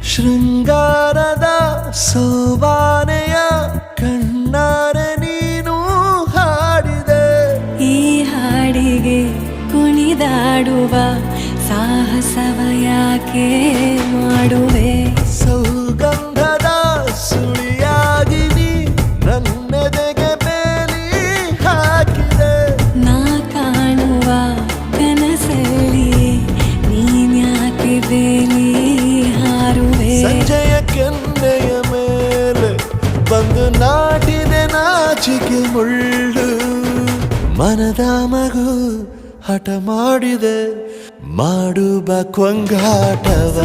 ಶೃಂಗಾರದ ಸೋಬಾನೆಯ ಕಣ್ಣಾರೆ ನೀನು ಹಾಡಿದೆ. ಈ ಹಾಡಿಗೆ ಕುಣಿದಾಡುವ ಸಾಹಸವ ಯಾಕೆ ಮಾಡುವೆ? ಸೌಗಂಧದ ಸುಳಿಯಾಗಿ ನೀ ನನ್ನೆದೆಗೆ ಬೇಲಿ ಹಾಕಿದೆ. ನಾ ಕಾಣುವ ಕನಸಲ್ಲಿ ನೀನ್ಯಾಕೆ ಬೇಲಿ ಹಾರುವೆ? ಸಂಜೆಯ ಕೆನ್ನೆಯ ಮೇಲೆ ಬಂದು ನಾಟಿದೆ ನಾಚಿಕೆ ಮುಳ್ಳು. ಮನದ ಮಗು ಹಠ ಮಾಡಿದೆ ಮಾಡುವ ಕೊಂಗಾಟವ.